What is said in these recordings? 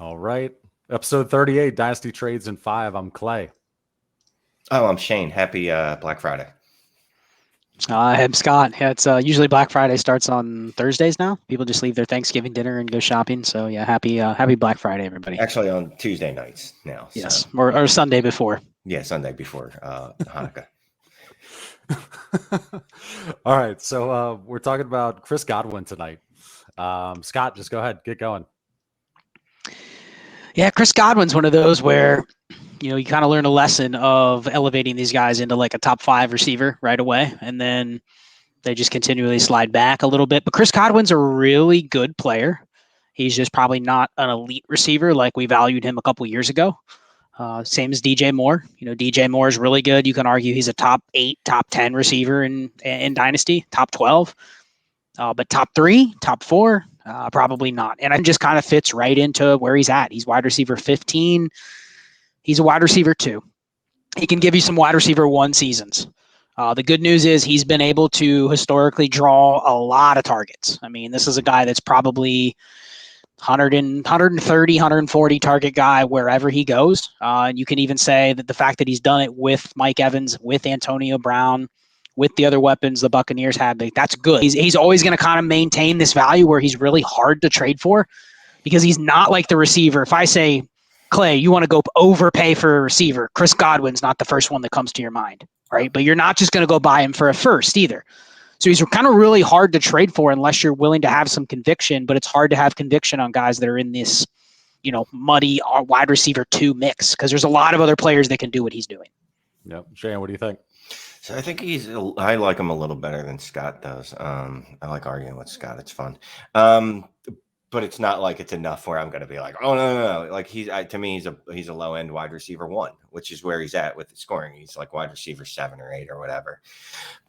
All right. Episode 38, Dynasty Trades in 5. I'm Clay. Oh, I'm Shane. Happy Black Friday. I'm Scott. Yeah, it's usually Black Friday starts on Thursdays now. People just leave their Thanksgiving dinner and go shopping. So yeah, happy Black Friday, everybody. Actually, on Tuesday nights now. Yes, so. or Sunday before. Yeah, Sunday before Hanukkah. All right, so we're talking about Chris Godwin tonight. Scott, just go ahead, get going. Yeah, Chris Godwin's one of those where you kind of learn a lesson of elevating these guys into like a top 5 receiver right away, and then they just continually slide back a little bit. But Chris Godwin's a really good player. He's just probably not an elite receiver like we valued him a couple years ago. Same as DJ Moore. DJ Moore is really good. You can argue he's a top 8, top 10 receiver in Dynasty, top 12. But top 3, top 4, probably not. And it just kind of fits right into where he's at. He's wide receiver 15. He's a wide receiver 2. He can give you some wide receiver 1 seasons. The good news is he's been able to historically draw a lot of targets. I mean, this is a guy that's probably 130, 140 target guy wherever he goes. And you can even say that the fact that he's done it with Mike Evans, with Antonio Brown, with the other weapons the Buccaneers had, that's good. He's always going to kind of maintain this value where he's really hard to trade for because he's not like the receiver. If I say, Clay, you want to go overpay for a receiver, Chris Godwin's not the first one that comes to your mind, right? But you're not just going to go buy him for a first either. So he's kind of really hard to trade for unless you're willing to have some conviction, but it's hard to have conviction on guys that are in this, muddy wide receiver 2 mix because there's a lot of other players that can do what he's doing. Yep. Shane, what do you think? So I think I like him a little better than Scott does. I like arguing with Scott. It's fun. But it's not like it's enough where I'm going to be like, oh, no. Like to me, he's a low end wide receiver 1, which is where he's at with the scoring. He's like wide receiver 7 or 8 or whatever.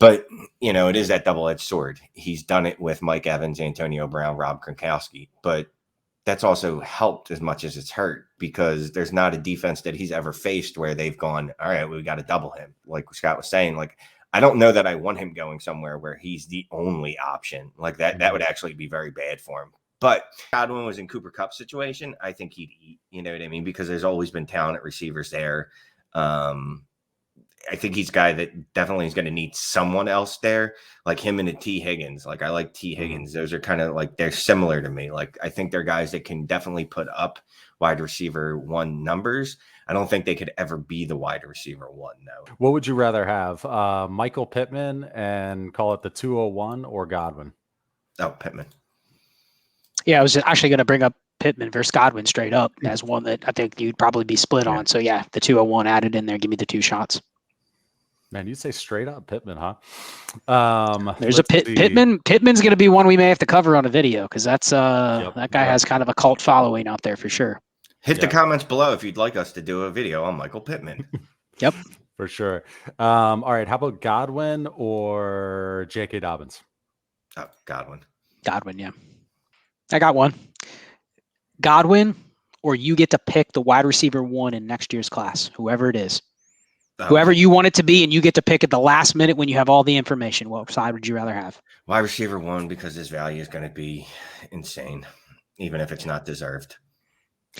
But, it is that double edged sword. He's done it with Mike Evans, Antonio Brown, Rob Gronkowski, but that's also helped as much as it's hurt because there's not a defense that he's ever faced where they've gone, all right, we got to double him. Like Scott was saying, like, I don't know that I want him going somewhere where he's the only option like that. That would actually be very bad for him. But Godwin was in Cooper Kupp's situation. I think he'd eat, you know what I mean? Because there's always been talent receivers there. I think he's a guy that definitely is going to need someone else there, like him and a T. Higgins. Like I like T. Higgins. Those are kind of like, they're similar to me. Like I think they're guys that can definitely put up wide receiver 1 numbers. I don't think they could ever be the wide receiver 1 though. What would you rather have? Michael Pittman and call it the 201 or Godwin? Oh, Pittman. Yeah, I was actually going to bring up Pittman versus Godwin straight up as one that I think you'd probably be split on. So yeah, the 201 added in there. Give me the 2 shots. Man, you say straight up Pittman, huh? There's a Pittman. Pittman's going to be one we may have to cover on a video because that's that guy has kind of a cult following out there for sure. Hit the comments below if you'd like us to do a video on Michael Pittman. Yep, for sure. All right, how about Godwin or J.K. Dobbins? Oh, Godwin. Godwin, yeah. I got one. Godwin, or you get to pick the wide receiver 1 in next year's class, whoever it is. Whoever you want it to be, and you get to pick at the last minute when you have all the information. What side would you rather have? Wide receiver 1 because his value is going to be insane, even if it's not deserved.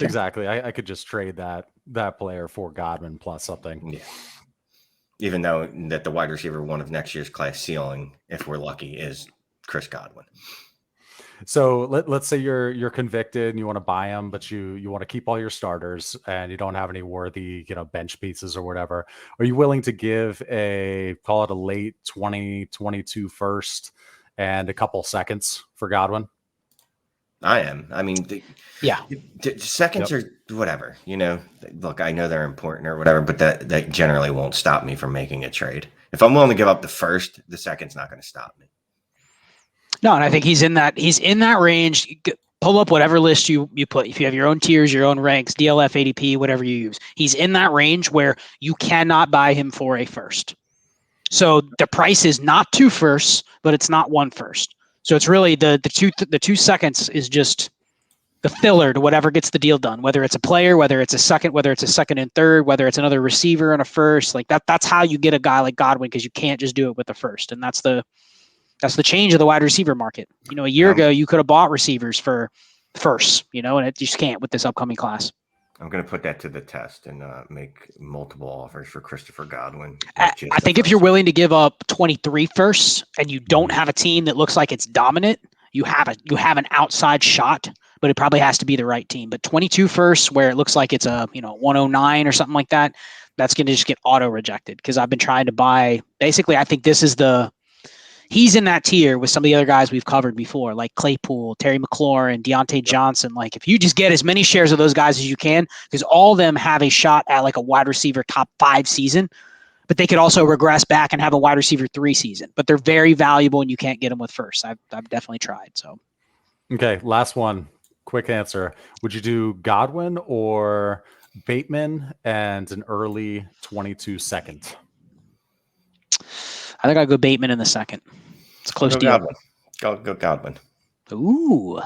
Exactly. I could just trade that player for Godwin plus something. Yeah. Even though that the wide receiver 1 of next year's class ceiling, if we're lucky, is Chris Godwin. So let's say you're convicted and you want to buy him, but you want to keep all your starters and you don't have any worthy, bench pieces or whatever. Are you willing to give call it a late 2022 first and a couple seconds for Godwin? I am. I mean, seconds are whatever, look, I know they're important or whatever, but that generally won't stop me from making a trade. If I'm willing to give up the first, the second's not going to stop me. No, and I think he's in that range. Pull up whatever list you put. If you have your own tiers, your own ranks, DLF, ADP, whatever you use, he's in that range where you cannot buy him for a first. So the price is not 2 firsts, but it's not 1 first. So it's really the 2 seconds is just the filler to whatever gets the deal done. Whether it's a player, whether it's a second and third, whether it's another receiver and a first, like that's how you get a guy like Godwin because you can't just do it with the first, and that's the change of the wide receiver market. A year ago, you could have bought receivers for first, and it just can't with this upcoming class. I'm going to put that to the test and make multiple offers for Christopher Godwin. I think if you're willing to give up 23 firsts and you don't have a team that looks like it's dominant, you have an outside shot, but it probably has to be the right team. But 22 firsts where it looks like it's a 109 or something like that, that's going to just get auto rejected because I've been trying to buy. Basically, I think this is he's in that tier with some of the other guys we've covered before, like Claypool, Terry McLaurin, Deontay Johnson. Like if you just get as many shares of those guys as you can, because all of them have a shot at like a wide receiver top 5 season, but they could also regress back and have a wide receiver 3 season. But they're very valuable and you can't get them with first. I've definitely tried. So, okay, last one. Quick answer. Would you do Godwin or Bateman and an early 22 second? I think I'll go Bateman in the second. It's a close deal. Godwin. Go Godwin. Ooh,